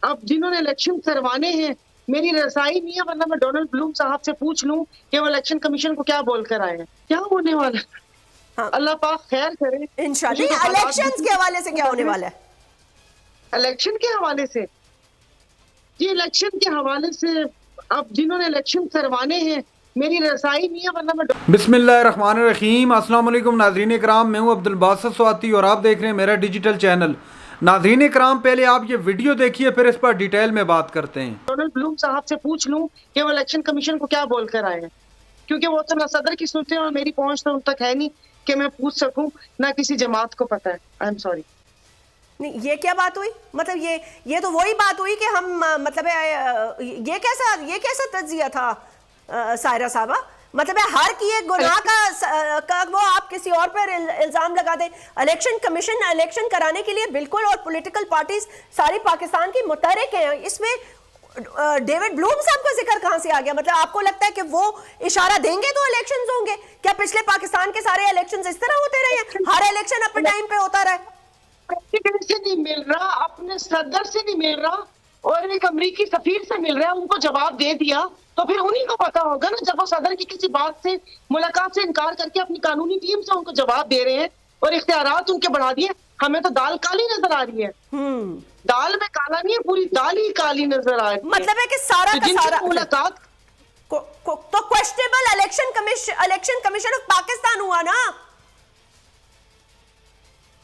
अब जिन्होंने इलेक्शन करवाने हैं, मेरी रजाई नहीं है, वरना मैं डोनाल्ड ब्लूम साहब से पूछ लूं कि वो इलेक्शन कमीशन को क्या बोल कर आए हैं, क्या होने वाला है। हाँ। अल्लाह पाक खैर करे। इंशाल्लाह। इलेक्शंस के हवाले से क्या होने वाला है? इलेक्शन के हवाले से जी, इलेक्शन के हवाले से अब जिन्होंने इलेक्शन करवाने हैं, मेरी रजाई नहीं है, वरना मैं बिस्मिल्लाहिर्रहमानिर्रहीम। अस्सलाम वालेकुम नाज़रीन इकराम, मैं हूं अब्दुल बासित स्वाती और आप देख रहे हैं मेरा डिजिटल चैनल। नाज़रीन इकराम, पहले आप ये वीडियो देखिए, फिर इस पर डिटेल में बात करते हैं। डोनाल्ड ब्लूम साहब से पूछ लूं कि वो इलेक्शन कमीशन को क्या बोल कर आए हैं, क्योंकि वो तो ना सदर की सुनते हैं और मेरी पहुंच तो उन तक है नहीं कि मैं पूछ सकूं, ना किसी जमात को पता है। I am sorry. नहीं, ये क्या बात हुई? मतलब ये तो वही बात हुई कि हम मतलब ये कैसा तज्जिया था सायरा साहबा? मतलब है हर की एक गुनाह का वो आप किसी और पर इल्जाम लगा दें। इलेक्शन कमीशन इलेक्शन कराने के लिए बिल्कुल, और पॉलिटिकल पार्टीज सारी पाकिस्तान की मुतहरिक हैं इसमें। डेविड ब्लूम साहब का जिक्र कहां से आ गया? मतलब आपको लगता है कि वो इशारा देंगे तो इलेक्शंस होंगे? क्या पिछले पाकिस्तान के सारे इलेक्शंस इस तरह होते रहे हैं, हर इलेक्शन अपने टाइम पे होता रहे? से नहीं मिल रहा, अपने सदर से नहीं मिल रहा और एक अमरीकी सफीर से मिल रहा है, उनको जवाब दे दिया तो फिर उन्हीं को पता होगा ना। जब वो सदर की किसी बात से, मुलाकात से इनकार करके अपनी कानूनी टीम से उनको जवाब दे रहे हैं और इख्तियारात उनके बढ़ा दिए, हमें तो दाल काली नजर आ रही है। दाल में काला नहीं है, पूरी दाल ही काली नजर आ रही है। मतलब है कि सारा का सारा मुलाकात तो questionable election commission of Pakistan हुआ ना।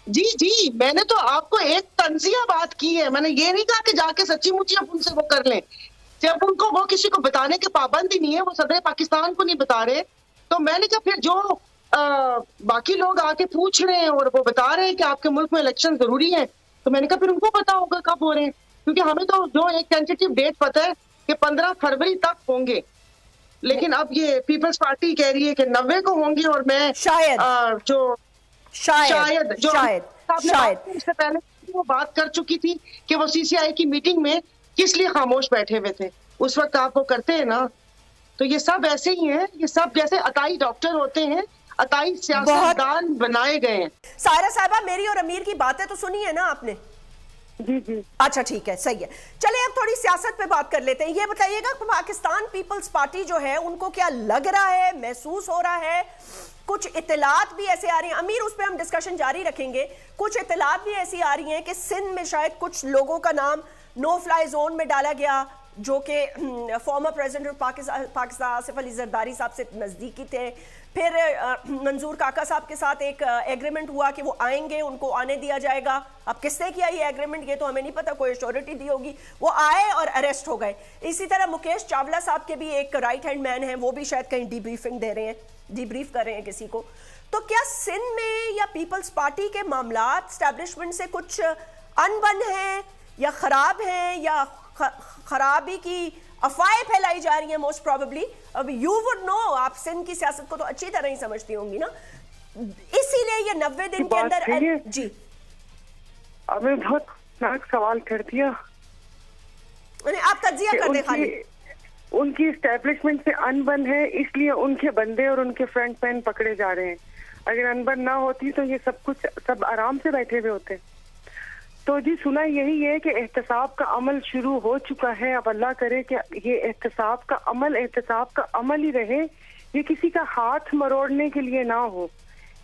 जी जी, मैंने तो आपको एक तंजिया बात की है। मैंने ये नहीं कहा कि जाके सच्ची मुच्ची अब उनसे वो कर लें। जब उनको वो किसी को बताने के पाबंद ही नहीं है, वो सदर पाकिस्तान को नहीं बता रहे, तो मैंने कहा फिर जो बाकी लोग आके पूछ रहे हैं और वो बता रहे हैं कि आपके मुल्क में इलेक्शन जरूरी है, तो मैंने कहा फिर उनको पता होगा कब हो रहे हैं, क्योंकि हमें तो जो एक टेंटेटिव डेट पता है कि 15 फरवरी तक होंगे, लेकिन अब ये पीपल्स पार्टी कह रही है कि 90 को होंगे और मैं शायद इससे पहले वो बात कर चुकी थी कि वो सीसीआई की मीटिंग में किस लिए खामोश बैठे हुए थे। उस वक्त आप वो करते हैं ना, तो ये सब ऐसे ही हैं, ये सब जैसे अताई डॉक्टर होते हैं, अताई सियासतदान बनाए गए हैं। सायरा साहबा, मेरी और अमीर की बातें तो सुनी है ना आपने? जी जी, अच्छा ठीक है, सही है। चलिए अब थोड़ी सियासत पे बात कर लेते हैं। ये बताइएगा पाकिस्तान पीपल्स पार्टी जो है उनको क्या लग रहा है, महसूस हो रहा है? कुछ इत्तलात भी ऐसे आ रही हैं, अमीर उस पर हम डिस्कशन जारी रखेंगे। कुछ इत्तलात भी ऐसी आ रही हैं कि सिंध में शायद कुछ लोगों का नाम नो फ्लाई जोन में डाला गया, जो कि former president of Pakistan Asif Ali Zardari साहब से नज़दीकी थे। फिर मंजूर काका साहब के साथ एक एग्रीमेंट हुआ कि वो आएंगे, उनको आने दिया जाएगा। अब किसने किया ये एग्रीमेंट ये तो हमें नहीं पता, कोई श्योरिटी दी होगी। वो आए और अरेस्ट हो गए। इसी तरह मुकेश चावला साहब के भी एक राइट हैंड मैन है, वो भी शायद कहीं डीब्रीफिंग दे रहे हैं, डीब्रीफ कर रहे हैं किसी को। तो क्या सिंध में या पीपल्स पार्टी के मामलात एस्टैब्लिशमेंट से कुछ अनबन है या खराब है, या खराबी की अफवाहें फैलाई जा रही हैं? मोस्ट प्रोबेबली अब यू वुड नो, आप सिंध की सियासत को तो अच्छी तरह ही समझती होंगी ना, इसीलिए ये 90 दिन के अंदर। जी, आपने बहुत नाक सवाल कर दिया। आप तज्जिया कर दे खाली। उनकी एस्टेब्लिशमेंट से अनबन है, इसलिए उनके बंदे और उनके फ्रंट मैन पकड़े जा रहे हैं। अगर अनबन ना होती तो ये सब आराम से बैठे हुए होते। तो जी सुना यही है कि एहतसाब का अमल शुरू हो चुका है। अब अल्लाह करे कि ये एहतसाब का अमल ही रहे, ये किसी का हाथ मरोड़ने के लिए ना हो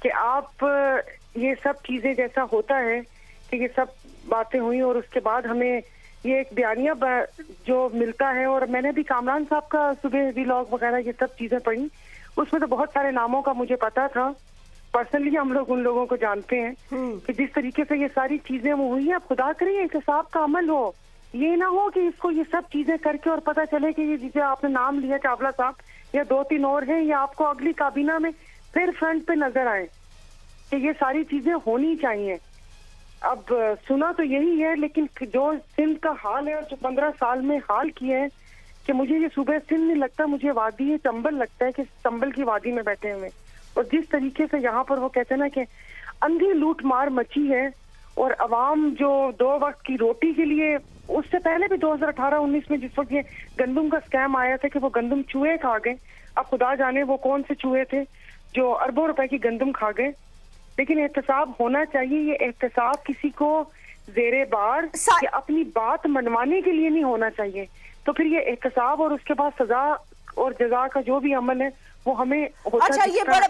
कि आप ये सब चीजें जैसा होता है कि ये सब बातें हुई और उसके बाद हमें ये एक बयानिया जो मिलता है। और मैंने भी कामरान साहब का सुबह व्लॉग वगैरह ये सब चीजें पढ़ी, उसमें तो बहुत सारे नामों का मुझे पता था। पर्सनली हम लोग उन लोगों को जानते हैं कि जिस तरीके से ये सारी चीजें वो हुई है। अब खुदा करे एहतसाब का अमल हो, ये ना हो कि इसको ये सब चीजें करके और पता चले कि ये जिसे आपने नाम लिया चावला साहब या 2-3 और हैं, या आपको अगली काबीना में फिर फ्रंट पे नजर आए कि ये सारी चीजें होनी चाहिए। अब सुना तो यही है, लेकिन जो सिंध का हाल है और जो 15 साल में हाल किया है, कि मुझे ये सुबह सिंध नहीं लगता, मुझे वादी चंबल लगता है कि चंबल की वादी में बैठे हुए। और जिस तरीके से यहाँ पर वो कहते हैं ना कि अंधी लूट मार मची है और अवाम जो 2 वक्त की रोटी के लिए, उससे पहले भी 2018-19 में जिस वक्त ये गंदम का स्कैम आया था कि वो गंदम चूहे खा गए। अब खुदा जाने वो कौन से चूहे थे जो अरबों रुपए की गंदम खा गए। लेकिन एहतसाब होना चाहिए। ये एहतसाब किसी को जेरे बार कि अपनी बात मनवाने के लिए नहीं होना चाहिए। तो फिर ये एहतसाब और उसके बाद सजा और जजा का जो भी अमल है वो हमें होता अच्छा, ये बड़ा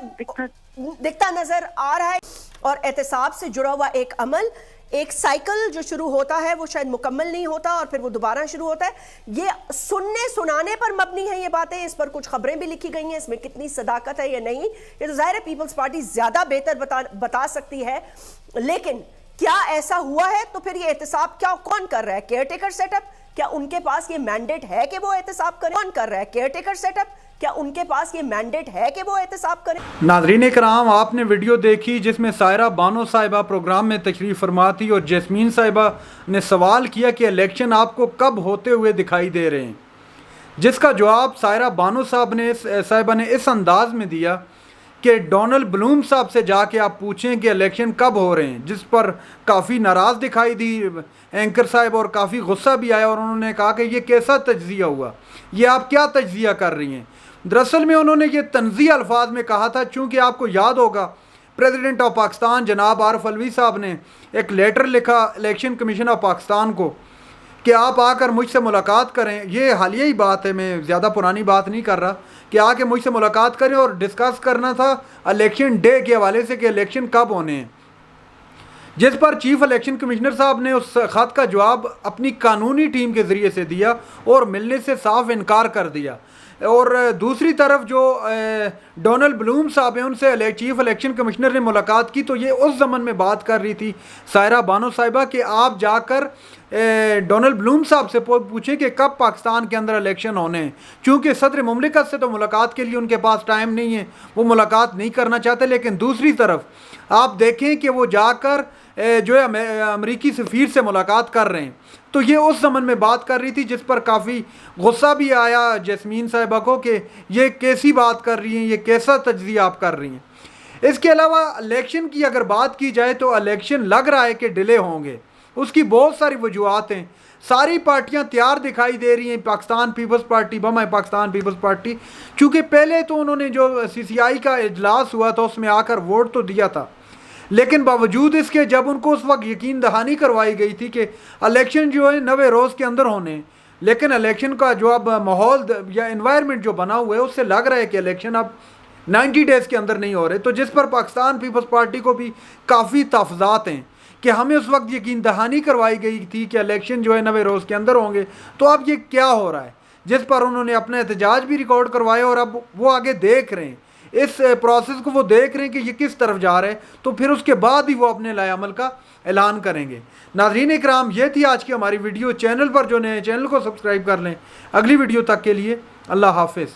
दिखता नजर आ रहा है। और एहतसाब से जुड़ा हुआ एक अमल, एक साइकिल जो शुरू होता है वो शायद मुकम्मल नहीं होता और फिर वो दोबारा शुरू होता है। ये सुनने सुनाने पर मबनी है ये बातें, इस पर कुछ खबरें भी लिखी गई हैं, इसमें कितनी सदाकत है या नहीं ये तो जाहिर है पीपल्स पार्टी ज्यादा बेहतर बता सकती है। लेकिन क्या ऐसा हुआ है? तो फिर ये एहतसाब क्या कौन कर रहा है? Caretaker setup? क्या उनके पास ये मैंडेट है कि वो एहतसाब करें? कौन कर रहा है? Caretaker setup? क्या उनके पास ये मैंडेट है कि वो एहतसाब करें? नाज़रीन कराम, आपने वीडियो देखी जिसमें सायरा बानो साहिबा प्रोग्राम में तशरीफ़ फरमा थी और जैस्मीन साहिबा ने सवाल किया कि इलेक्शन आपको कब होते हुए दिखाई दे रहे हैं, जिसका जवाब सायरा बानो साहिबा ने इस अंदाज में दिया कि डोनाल्ड ब्लूम साहब से जाके आप पूछें कि इलेक्शन कब हो रहे हैं, जिस पर काफ़ी नाराज़ दिखाई दी एंकर साहब और काफ़ी गुस्सा भी आया और उन्होंने कहा कि ये कैसा तज्जिया हुआ, ये आप क्या तज्जिया कर रही हैं। दरअसल में उन्होंने ये तंज़िया अल्फाज में कहा था, चूँकि आपको याद होगा प्रेसिडेंट ऑफ पाकिस्तान जनाब आरिफ अलवी साहब ने एक लेटर लिखा इलेक्शन कमीशन ऑफ पाकिस्तान को कि आप आकर मुझसे मुलाकात करें। ये हालिया ही बात है, मैं ज़्यादा पुरानी बात नहीं कर रहा, कि आके मुझसे मुलाकात करें और डिस्कस करना था इलेक्शन डे के हवाले से कि इलेक्शन कब होने हैं, जिस पर चीफ इलेक्शन कमिश्नर साहब ने उस ख़त का जवाब अपनी कानूनी टीम के ज़रिए से दिया और मिलने से साफ इनकार कर दिया। और दूसरी तरफ जो डोनाल्ड ब्लूम साहब हैं उनसे चीफ इलेक्शन कमिश्नर ने मुलाकात की, तो ये उस ज़मन में बात कर रही थी सायरा बानो साहिबा कि आप जाकर डोनाल्ड ब्लूम साहब से पूछें कि कब पाकिस्तान के अंदर इलेक्शन होने हैं, चूँकि सदर मुमलिकत से तो मुलाकात के लिए उनके पास टाइम नहीं है, वो मुलाकात नहीं करना चाहते। लेकिन दूसरी तरफ आप देखें कि वो जाकर जो है अमरीकी सफ़ीर से मुलाकात कर रहे हैं, तो ये उस ज़मन में बात कर रही थी जिस पर काफ़ी गुस्सा भी आया जैस्मीन साहिबा को कि ये कैसी बात कर रही हैं, ये कैसा तज्जिया आप कर रही हैं। इसके अलावा इलेक्शन की अगर बात की जाए तो इलेक्शन लग रहा है कि डिले होंगे, उसकी बहुत सारी वजूहत हैं। सारी पार्टियां तैयार दिखाई दे रही हैं, पाकिस्तान पीपल्स पार्टी बम पाकिस्तान पीपल्स पार्टी, चूँकि पहले तो उन्होंने जो CCI का इजलास हुआ था उसमें आकर वोट तो दिया था, लेकिन बावजूद इसके जब उनको उस वक्त यकीन दहानी करवाई गई थी कि इलेक्शन जो है 90 रोज़ के अंदर होने, लेकिन इलेक्शन का जो अब माहौल या इन्वायरमेंट जो बना हुआ है उससे लग रहा है कि इलेक्शन अब 90 डेज़ के अंदर नहीं हो रहे, तो जिस पर पाकिस्तान पीपल्स पार्टी को भी काफ़ी तहफ़्ज़ात हैं कि हमें उस वक्त यकीन दहानी करवाई गई थी कि इलेक्शन जो है 90 रोज़ के अंदर होंगे, तो अब ये क्या हो रहा है, जिस पर उन्होंने अपने एहतजाज भी रिकॉर्ड करवाए और अब वो आगे देख रहे हैं, इस प्रोसेस को वो देख रहे हैं कि ये किस तरफ जा रहे हैं, तो फिर उसके बाद ही वो अपने लाए अमल का ऐलान करेंगे। नाज़रीन इकराम, ये थी आज की हमारी वीडियो। चैनल पर जो नए चैनल को सब्सक्राइब कर लें। अगली वीडियो तक के लिए अल्लाह हाफिज़।